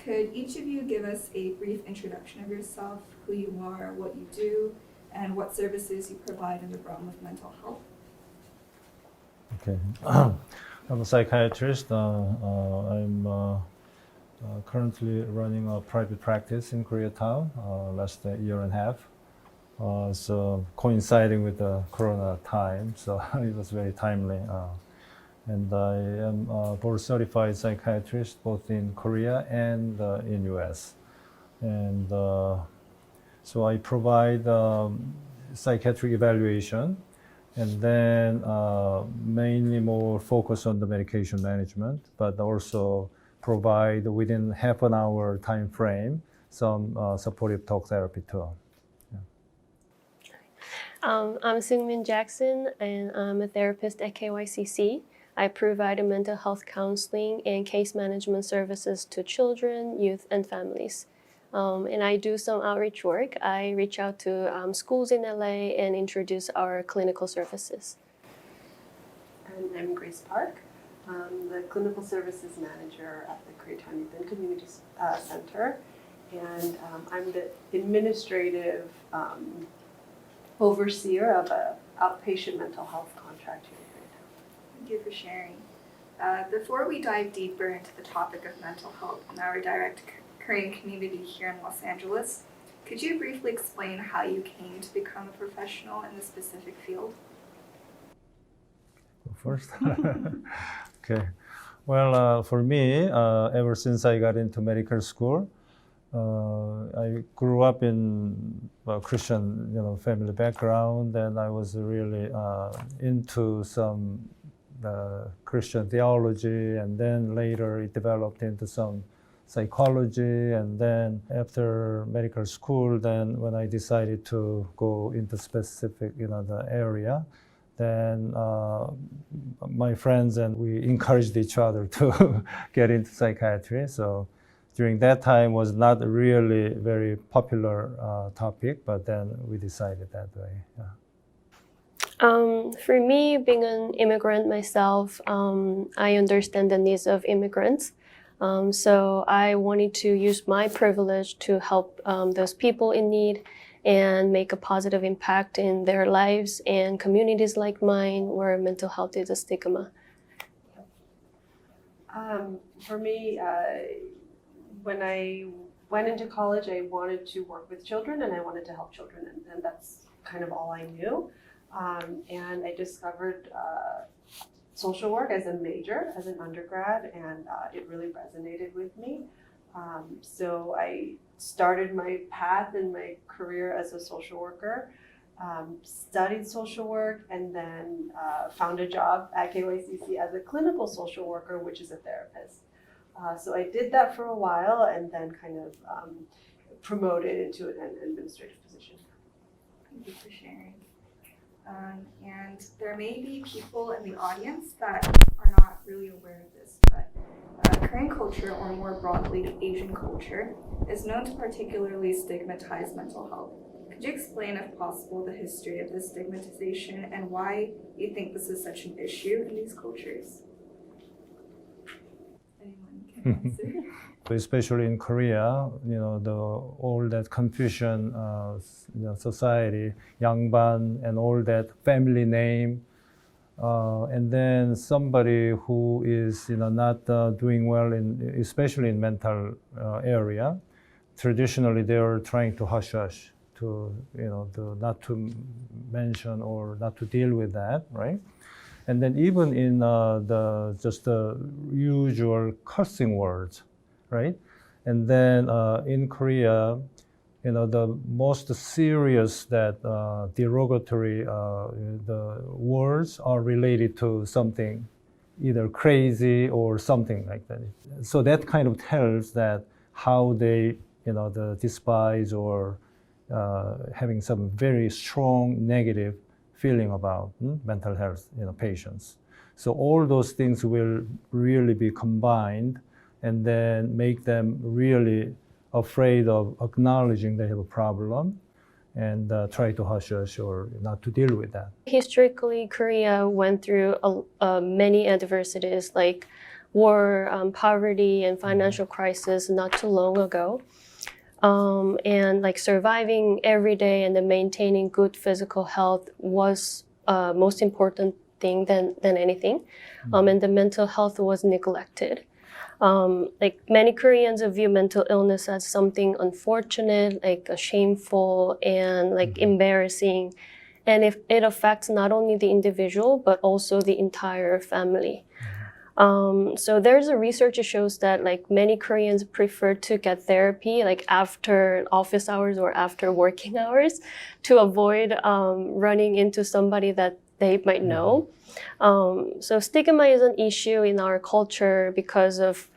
Could each of you give us a brief introduction of yourself, who you are, what you do, and what services you provide in the realm of mental health? Okay. I'm a psychiatrist. I'm currently running a private practice in Koreatown, last year and a half. So coinciding with the Corona time, so it was very timely. And I am a board certified psychiatrist both in Korea and in US. And so I provide psychiatric evaluation, and then mainly more focus on the medication management, but also provide within half an hour time frame some supportive talk therapy too. I'm Seungmin Jackson, and I'm a therapist at KYCC. I provide mental health counseling and case management services to children, youth, and families. And I do some outreach work. I reach out to schools in LA and introduce our clinical services. And I'm Grace Park. I'm the clinical services manager at the Koreatown Youth and Community Center. And I'm the administrative overseer of an outpatient mental health contract here in Koreatown. Thank you for sharing. Before we dive deeper into the topic of mental health in our direct Korean community here in Los Angeles, could you briefly explain how you came to become a professional in this specific field? Go first. Okay. Well, for me, ever since I got into medical school, I grew up in a Christian, family background, and I was really into some Christian theology, and then later it developed into some psychology. And then after medical school, then when I decided to go into specific, the area, then my friends and we encouraged each other to get into psychiatry. So during that time was not really very popular topic, but then we decided that way. Yeah. For me, being an immigrant myself, I understand the needs of immigrants. So I wanted to use my privilege to help those people in need and make a positive impact in their lives and communities like mine where mental health is a stigma. For me, when I went into college, I wanted to work with children and I wanted to help children, and that's kind of all I knew. And I discovered social work as a major, as an undergrad, and it really resonated with me. So I started my path in my career as a social worker, studied social work, and then found a job at KYCC as a clinical social worker, which is a therapist. So I did that for a while and then kind of promoted into an administrative position. Thank you for sharing. And there may be people in the audience that are not really aware of this, but Korean culture, or more broadly Asian culture, is known to particularly stigmatize mental health. Could you explain, if possible, the history of this stigmatization and why you think this is such an issue in these cultures? Anyone can answer? Especially in Korea, all that Confucian society, Yangban, and all that family name, and then somebody who is not doing well especially in mental area. Traditionally, they are trying to hush to not to mention or not to deal with that, right? And then even in the usual cursing words. Right, and then in Korea, the most serious that derogatory the words are related to something, either crazy or something like that. So that kind of tells that how they, the despise or having some very strong negative feeling about mental health, patients. So all those things will really be combined and then make them really afraid of acknowledging they have a problem and try to hush or not to deal with that. Historically, Korea went through many adversities like war, poverty, and financial crisis not too long ago. And like surviving every day and then maintaining good physical health was most important thing than anything. And the mental health was neglected. Like many Koreans view mental illness as something unfortunate, like shameful and like embarrassing. And if it affects not only the individual, but also the entire family. So there's a research that shows that like many Koreans prefer to get therapy like after office hours or after working hours to avoid running into somebody that they might know. So stigma is an issue in our culture because of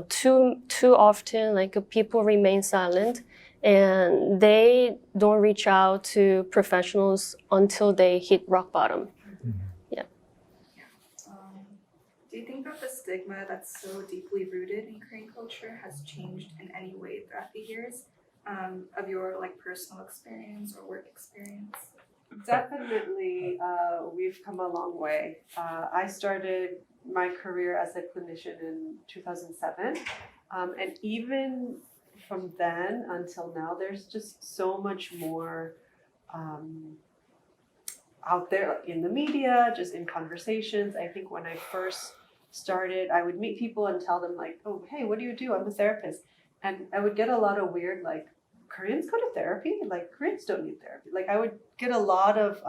too often like people remain silent and they don't reach out to professionals until they hit rock bottom. Do you think that the stigma that's so deeply rooted in Korean culture has changed in any way throughout the years of your like personal experience or work experience? Definitely, we've come a long way. I started my career as a clinician in 2007, and even from then until now, there's just so much more out there in the media, just in conversations. I think when I first started, I would meet people and tell them like, oh, hey, what do you do? I'm a therapist. And I would get a lot of weird, like, Koreans go to therapy? Like, Koreans don't need therapy. Like, I would get a lot of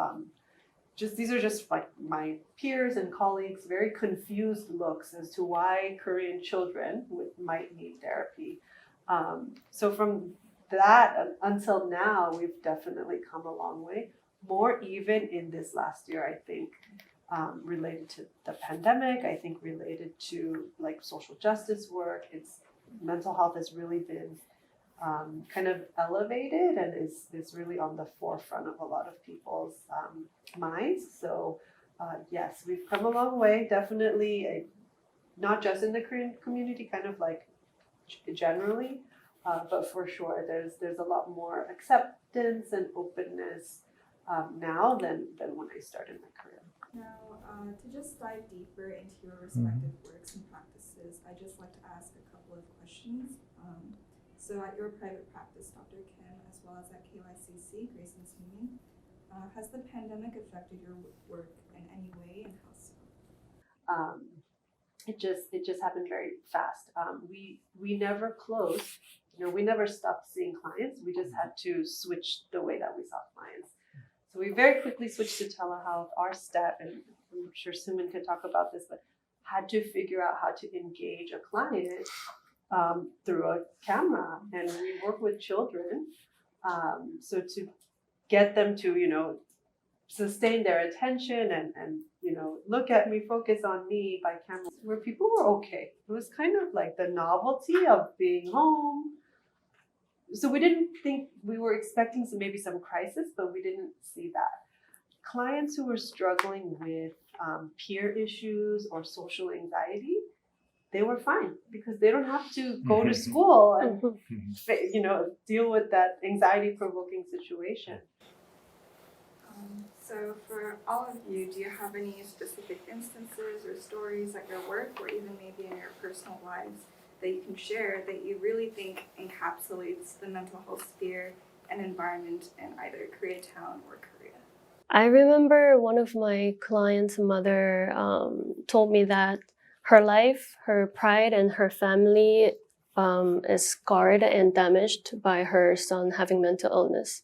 these are just like my peers and colleagues, very confused looks as to why Korean children might need therapy. So from that until now, we've definitely come a long way. More even in this last year, I think, related to the pandemic, I think related to like social justice work. Mental health has really been kind of elevated and is really on the forefront of a lot of people's minds. So yes, we've come a long way, definitely, not just in the Korean community, kind of like generally, but for sure there's a lot more acceptance and openness now than when I started my career. Now, to just dive deeper into your respective works and practices, I'd just like to ask a couple of questions. So at your private practice, Dr. Kim, as well as at KYCC, Grace and Soomin, has the pandemic affected your work in any way, and how so? It just happened very fast. We never closed, we never stopped seeing clients. We just had to switch the way that we saw clients. So we very quickly switched to telehealth. Our staff, and I'm sure Suman can talk about this, but had to figure out how to engage a client through a camera. And we work with children. So to get them to, sustain their attention and look at me, focus on me by camera, where people were okay. It was kind of like the novelty of being home. So we didn't think, we were expecting maybe some crisis, but we didn't see that. Clients who were struggling with peer issues or social anxiety, they were fine because they don't have to go to school and deal with that anxiety-provoking situation. So for all of you, do you have any specific instances or stories at your work or even maybe in your personal lives that you can share that you really think encapsulates the mental health sphere and environment in either Koreatown or Korea? I remember one of my clients' mother told me that her life, her pride, and her family is scarred and damaged by her son having mental illness.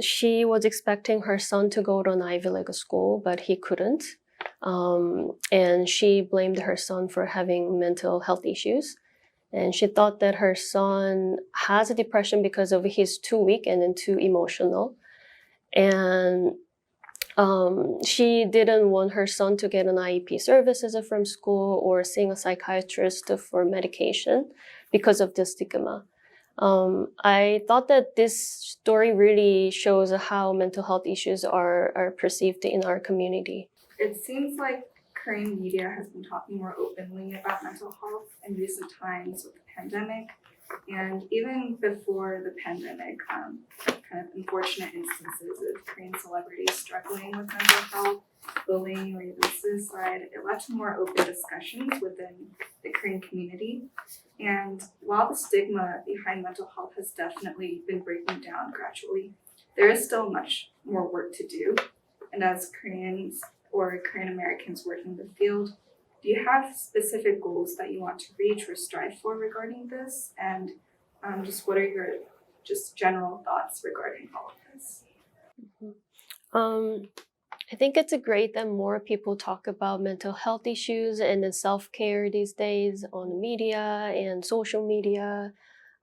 She was expecting her son to go to an Ivy League school, but he couldn't. And she blamed her son for having mental health issues. And she thought that her son has a depression because of he's too weak and then too emotional. And she didn't want her son to get an IEP services from school or seeing a psychiatrist for medication because of the stigma. I thought that this story really shows how mental health issues are perceived in our community. It seems like Korean media has been talking more openly about mental health in recent times with the pandemic, And even before the pandemic, kind of unfortunate instances of Korean celebrities struggling with mental health, bullying, or even suicide, it led to more open discussions within the Korean community. And while the stigma behind mental health has definitely been breaking down gradually, there is still much more work to do. And as Koreans or Korean Americans working in the field, do you have specific goals that you want to reach or strive for regarding this? And just what are your just general thoughts regarding all of this? I think it's great that more people talk about mental health issues and then self-care these days on the media and social media.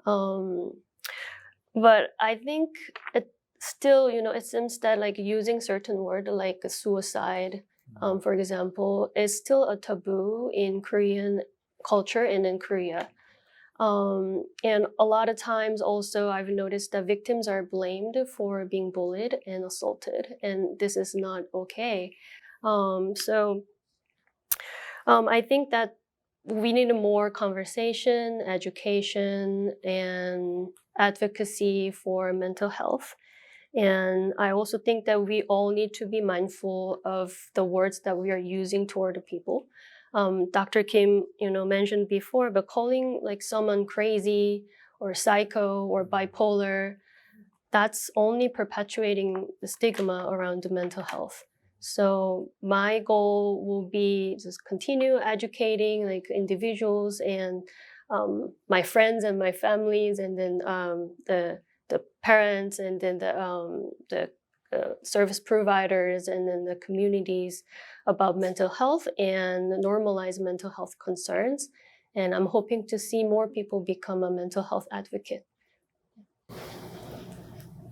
But I think it still, it seems that like using certain word like suicide, for example, is still a taboo in Korean culture and in Korea. And a lot of times also I've noticed that victims are blamed for being bullied and assaulted, and this is not okay. So I think that we need more conversation, education, and advocacy for mental health. And I also think that we all need to be mindful of the words that we are using toward the people. Dr. Kim, mentioned before, but calling like someone crazy or psycho or bipolar, that's only perpetuating the stigma around the mental health. So my goal will be just continue educating like individuals and my friends and my families, and then the parents, and then the service providers, and then the communities about mental health and normalize mental health concerns. And I'm hoping to see more people become a mental health advocate.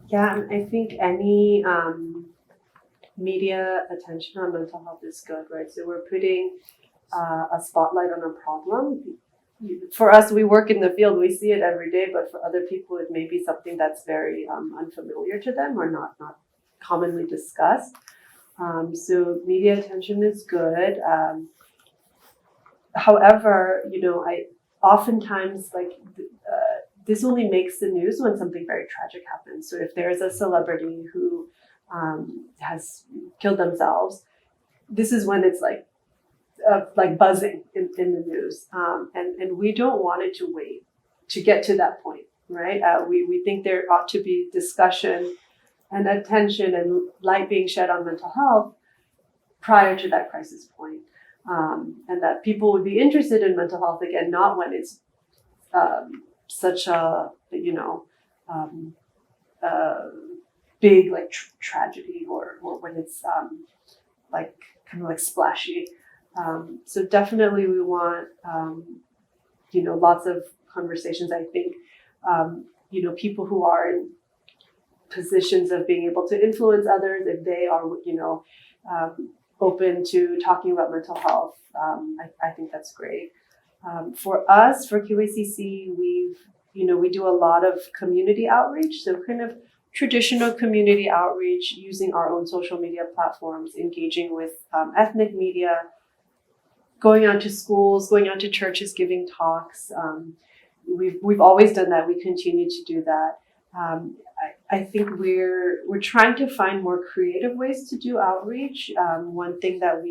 Yeah, I think any media attention on mental health is good, right? So we're putting a spotlight on a problem. For us, we work in the field, we see it every day, but for other people, it may be something that's very unfamiliar to them or not commonly discussed. So media attention is good. However, I oftentimes this only makes the news when something very tragic happens. So if there is a celebrity who has killed themselves, this is when it's like buzzing in the news. And we don't want it to wait to get to that point, right? We think there ought to be discussion and attention and light being shed on mental health prior to that crisis point. And that people would be interested in mental health again, not when it's such a, big tragedy or when it's kind of splashy. So definitely we want, lots of conversations. I think, people who are in positions of being able to influence others, if they are, open to talking about mental health, I think that's great. For us, for QACC, we do a lot of community outreach. So kind of traditional community outreach using our own social media platforms, engaging with ethnic media, going out to schools, going out to churches, giving talks. We've always done that. We continue to do that. I think we're trying to find more creative ways to do outreach. One thing that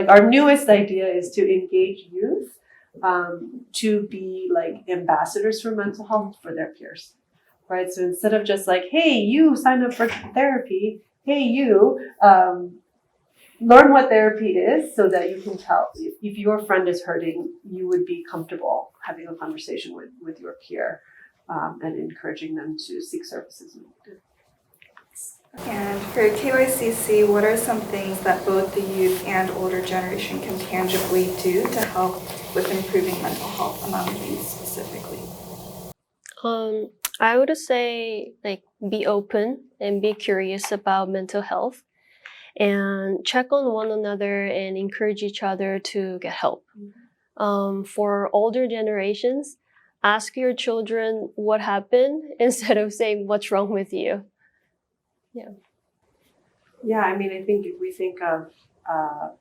our newest idea is to engage youth to be ambassadors for mental health for their peers, right? So instead of just hey, you sign up for therapy, hey, you learn what therapy is so that you can tell if your friend is hurting, you would be comfortable having a conversation with your peer and encouraging them to seek services. And for KYCC, what are some things that both the youth and older generation can tangibly do to help with improving mental health among youth specifically? I would say be open and be curious about mental health, and check on one another and encourage each other to get help. For older generations, ask your children what happened instead of saying what's wrong with you. Yeah, I mean, I think if we think of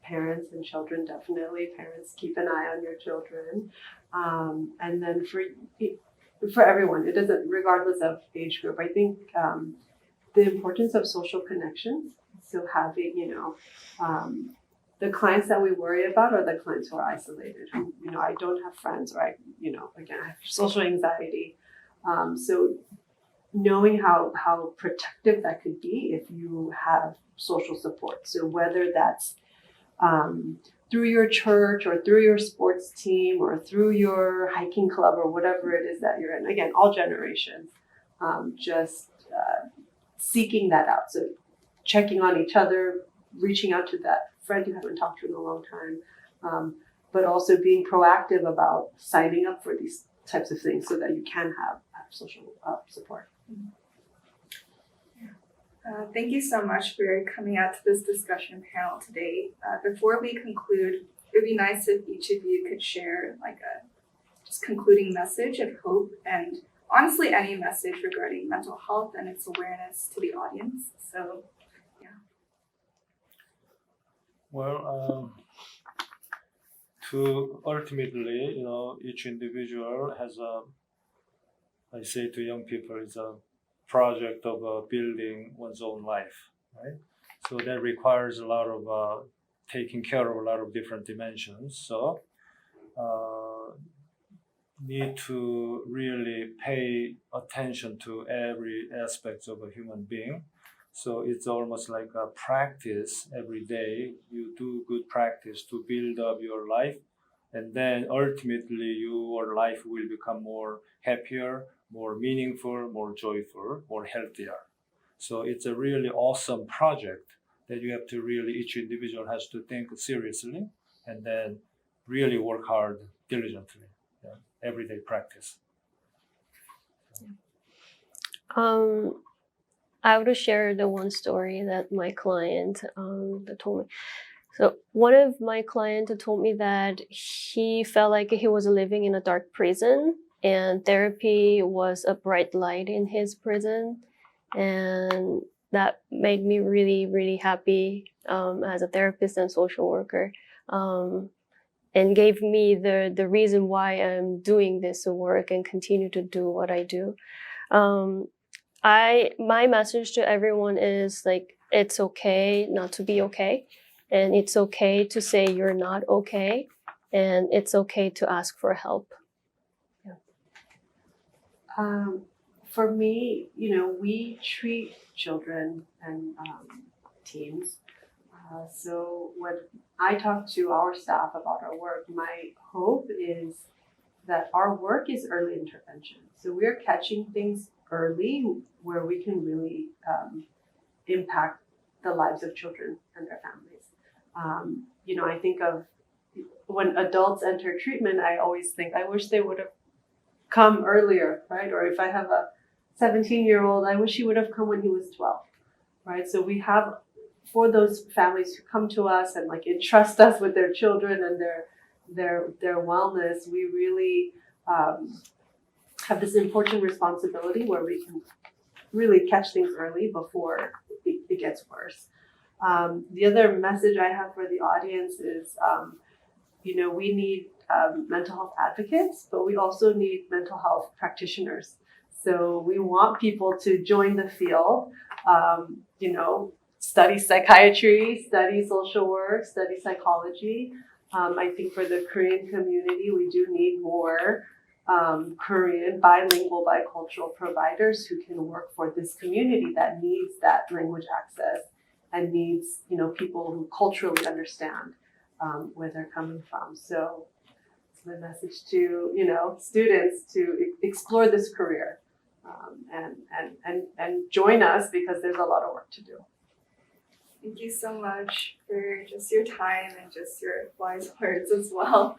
parents and children, definitely parents, keep an eye on your children. And then for everyone, it doesn't, regardless of age group, I think the importance of social connections. So having, the clients that we worry about are the clients who are isolated, who, I don't have friends, or again, I have social anxiety. So knowing how protective that could be if you have social support. So whether that's through your church or through your sports team or through your hiking club or whatever it is that you're in, again, all generations, just seeking that out. So checking on each other, reaching out to that friend you haven't talked to in a long time, but also being proactive about signing up for these types of things so that you can have social support. Thank you so much for coming out to this discussion panel today. Before we conclude, it would be nice if each of you could share like a just concluding message of hope and honestly any message regarding mental health and its awareness to the audience. So, yeah. Well, to ultimately, each individual has I say to young people, it's a project of building one's own life, right? So that requires a lot of taking care of a lot of different dimensions. So need to really pay attention to every aspect of a human being. So it's almost like a practice every day. You do good practice to build up your life, and then ultimately your life will become more happier, more meaningful, more joyful, more healthier. So it's a really awesome project that you have to really, each individual has to think seriously and then really work hard diligently. Yeah, everyday practice. I would share the one story that my client that told me. So one of my clients told me that he felt like he was living in a dark prison, and therapy was a bright light in his prison, and that made me really, really happy as a therapist and social worker, and gave me the reason why I'm doing this work and continue to do what I do. My message to everyone is like, it's okay not to be okay, and it's okay to say you're not okay, and it's okay to ask for help. For me, we treat children and teens. So when I talk to our staff about our work, my hope is that our work is early intervention. So we're catching things early where we can really impact the lives of children and their families. I think of when adults enter treatment, I always think, I wish they would have come earlier, right? Or if I have a 17-year-old, I wish he would have come when he was 12, right? So we have, for those families who come to us and like entrust us with their children and their wellness, we really have this important responsibility where we can really catch things early before it gets worse. The other message I have for the audience is, we need mental health advocates, but we also need mental health practitioners. So we want people to join the field, study psychiatry, study social work, study psychology. I think for the Korean community, we do need more Korean bilingual, bicultural providers who can work for this community that needs that language access and needs, people who culturally understand where they're coming from. So it's my message to, students to explore this career and join us because there's a lot of work to do. Thank you so much for just your time and just your wise words as well.